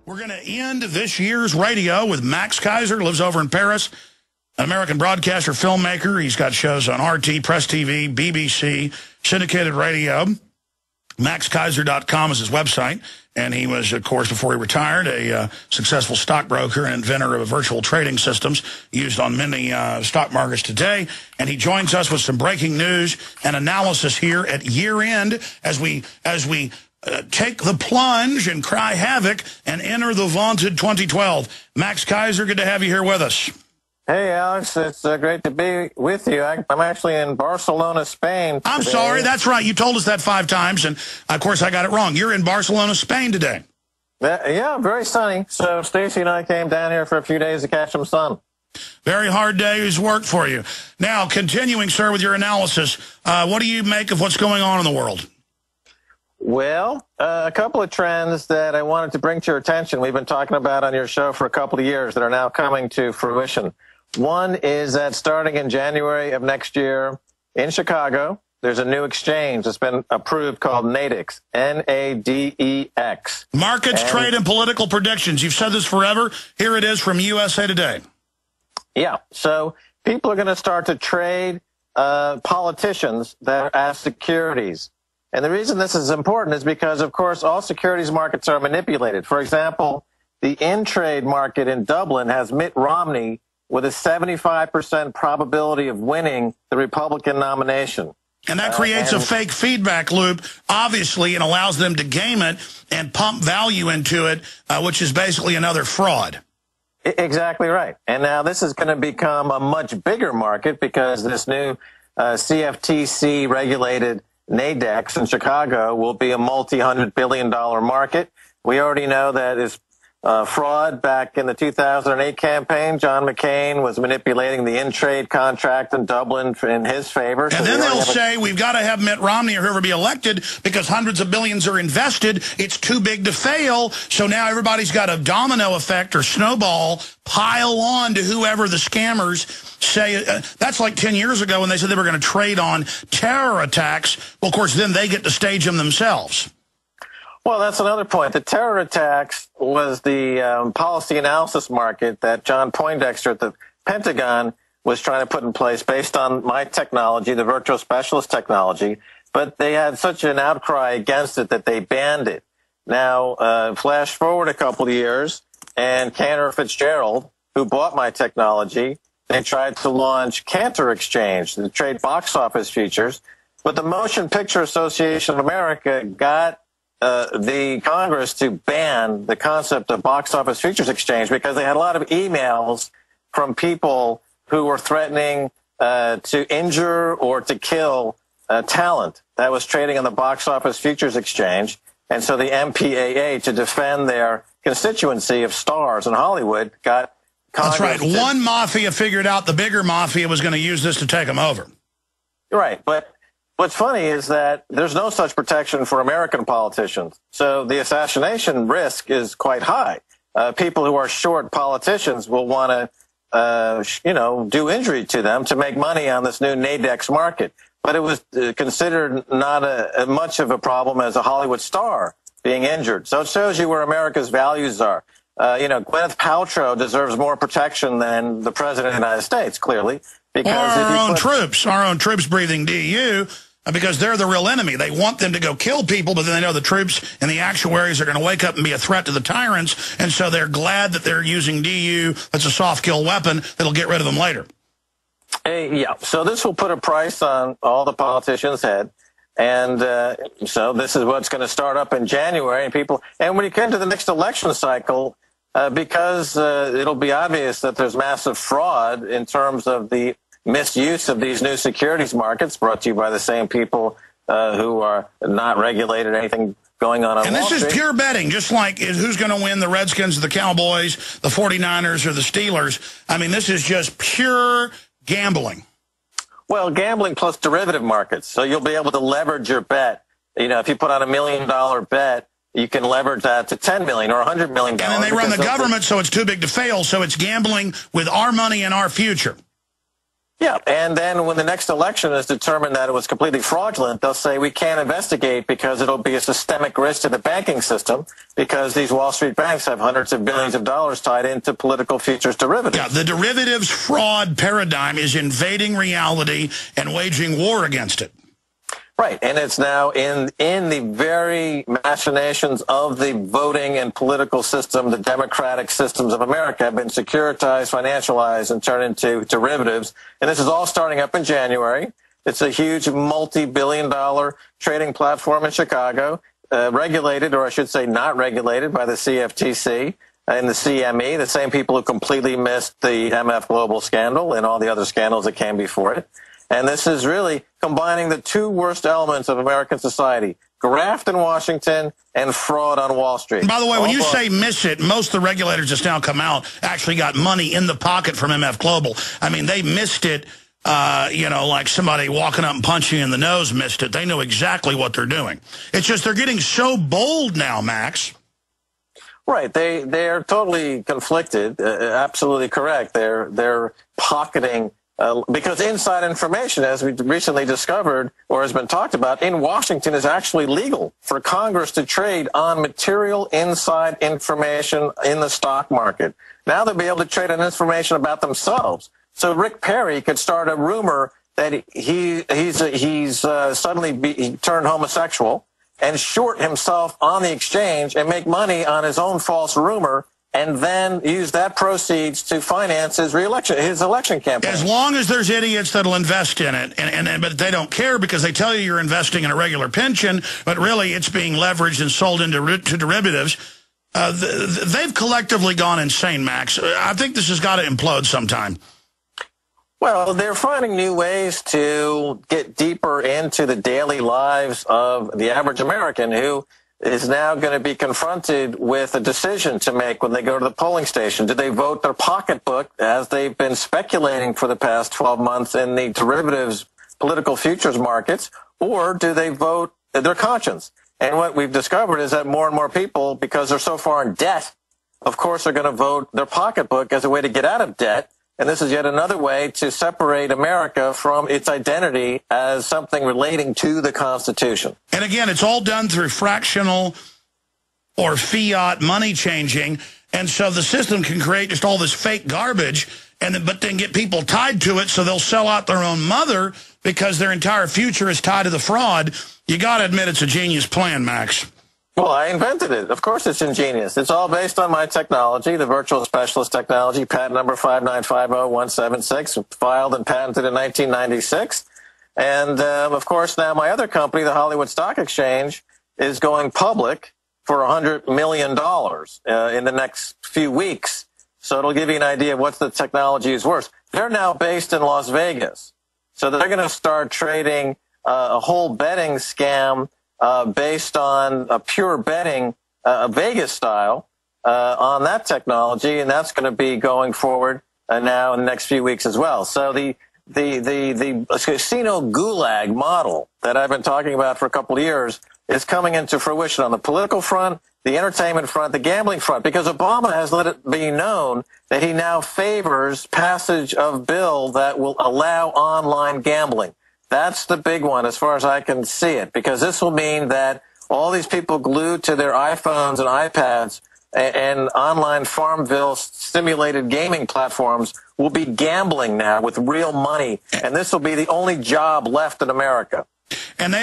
We're going to end this year's radio with Max Keiser, lives over in Paris, an American broadcaster, filmmaker. He's got shows on RT, Press TV, BBC, syndicated radio. MaxKeiser.com is his website. And he was, of course, before he retired, a successful stockbroker and inventor of virtual trading systems used on many stock markets today. And he joins us with some breaking news and analysis here at year end as we take the plunge and cry havoc and enter the vaunted 2012. Max Keiser, good to have you here with us. Hey, Alex, it's great to be with you. I'm actually in Barcelona, Spain today. I'm sorry, that's right. You told us that 5 times, and, of course, I got it wrong. You're in Barcelona, Spain today. Yeah, very sunny. So Stacy and I came down here for a few days to catch some sun. Very hard day's work for you. Now, continuing, sir, with your analysis, what do you make of what's going on in the world? Well, a couple of trends that I wanted to bring to your attention we've been talking about on your show for a couple of years that are now coming to fruition. One is that starting in January of next year in Chicago, there's a new exchange that's been approved called NADEX, N-A-D-E-X. Markets, trade, and political predictions. You've said this forever. Here it is from USA Today. Yeah, so people are going to start to trade politicians that are as securities. And the reason this is important is because, of course, all securities markets are manipulated. For example, the in-trade market in Dublin has Mitt Romney with a 75% probability of winning the Republican nomination. And that creates a fake feedback loop, obviously, and allows them to game it and pump value into it, which is basically another fraud. Exactly right. And now this is going to become a much bigger market because this new CFTC-regulated NADEX in Chicago will be a multi-hundred-billion-dollar market. We already know that is fraud. Back in the 2008 campaign, John McCain was manipulating the in-trade contract in Dublin in his favor. And then they'll say, we've got to have Mitt Romney or whoever be elected because hundreds of billions are invested. It's too big to fail. So now everybody's got a domino effect or snowball pile on to whoever the scammers say. That's like 10 years ago when they said they were going to trade on terror attacks. Well, of course, then they get to stage them themselves. Well, that's another point. The terror attacks was the policy analysis market that John Poindexter at the Pentagon was trying to put in place based on my technology, the virtual specialist technology. But they had such an outcry against it that they banned it. Now, flash forward a couple of years, and Cantor Fitzgerald, who bought my technology, they tried to launch Cantor Exchange to trade box office futures. But the Motion Picture Association of America got the Congress to ban the concept of box office futures exchange because they had a lot of emails from people who were threatening to injure or to kill talent that was trading on the box office futures exchange. And so the MPAA, to defend their constituency of stars in Hollywood, got Congress. That's right. One mafia figured out the bigger mafia was going to use this to take them over. Right. But what's funny is that there's no such protection for American politicians. So the assassination risk is quite high. People who are short politicians will want to, do injury to them to make money on this new NADEX market. But it was considered not much of a problem as a Hollywood star being injured. So it shows you where America's values are. Gwyneth Paltrow deserves more protection than the President of the United States, clearly. Because our own troops breathing DU, because they're the real enemy. They want them to go kill people, but then they know the troops and the actuaries are going to wake up and be a threat to the tyrants, and so they're glad that they're using DU. That's a soft kill weapon that'll get rid of them later. Yeah, so this will put a price on all the politicians' head, and so this is what's going to start up in January. And when you get into the next election cycle, because it'll be obvious that there's massive fraud in terms of the misuse of these new securities markets brought to you by the same people who are not regulated anything going on Wall Street. And this is pure betting, just like who's going to win, the Redskins, the Cowboys, the 49ers, or the Steelers. I mean, this is just pure gambling. Well, gambling plus derivative markets. So you'll be able to leverage your bet. If you put on $1 million bet, you can leverage that to $10 million or $100 million. And then they run the government so it's too big to fail, so it's gambling with our money and our future. Yeah, and then when the next election is determined that it was completely fraudulent, they'll say we can't investigate because it'll be a systemic risk to the banking system because these Wall Street banks have hundreds of billions of dollars tied into political futures derivatives. Yeah, the derivatives fraud paradigm is invading reality and waging war against it. Right, and it's now in the very machinations of the voting and political system. The democratic systems of America have been securitized, financialized, and turned into derivatives. And this is all starting up in January. It's a huge multi-billion-dollar trading platform in Chicago, regulated, or I should say not regulated, by the CFTC and the CME, the same people who completely missed the MF Global scandal and all the other scandals that came before it. And this is really combining the two worst elements of American society, graft in Washington and fraud on Wall Street. And by the way, when you say miss it, most of the regulators that's now come out actually got money in the pocket from MF Global. I mean, they missed it, you know, like somebody walking up and punching you in the nose missed it. They know exactly what they're doing. It's just they're getting so bold now, Max. Right. They're totally conflicted. Absolutely correct. They're pocketing because inside information, as we recently discovered or has been talked about, in Washington is actually legal for Congress to trade on material inside information in the stock market. Now they'll be able to trade on information about themselves. So Rick Perry could start a rumor that he's suddenly turned homosexual and short himself on the exchange and make money on his own false rumor, and then use that proceeds to finance his election campaign. As long as there's idiots that'll invest in it, but they don't care because they tell you you're investing in a regular pension, but really it's being leveraged and sold into derivatives. They've collectively gone insane, Max. I think this has got to implode sometime. Well, they're finding new ways to get deeper into the daily lives of the average American who is now going to be confronted with a decision to make when they go to the polling station. Do they vote their pocketbook, as they've been speculating for the past 12 months in the derivatives political futures markets, or do they vote their conscience? And what we've discovered is that more and more people, because they're so far in debt, of course, are going to vote their pocketbook as a way to get out of debt. And this is yet another way to separate America from its identity as something relating to the Constitution. And again, it's all done through fractional or fiat money changing. And so the system can create just all this fake garbage, but then get people tied to it so they'll sell out their own mother because their entire future is tied to the fraud. You got to admit it's a genius plan, Max. Well, I invented it. Of course it's ingenious. It's all based on my technology, the virtual specialist technology, patent number 5950176, filed and patented in 1996. And, of course, now my other company, the Hollywood Stock Exchange, is going public for $100 million in the next few weeks. So it'll give you an idea of what the technology is worth. They're now based in Las Vegas. So they're going to start trading a whole betting scam based on a pure betting, Vegas style, on that technology, and that's going to be going forward now in the next few weeks as well. So the casino gulag model that I've been talking about for a couple of years is coming into fruition on the political front, the entertainment front, the gambling front, because Obama has let it be known that he now favors passage of bill that will allow online gambling. That's the big one as far as I can see it, because this will mean that all these people glued to their iPhones and iPads and online Farmville stimulated gaming platforms will be gambling now with real money, and this will be the only job left in America. And they don't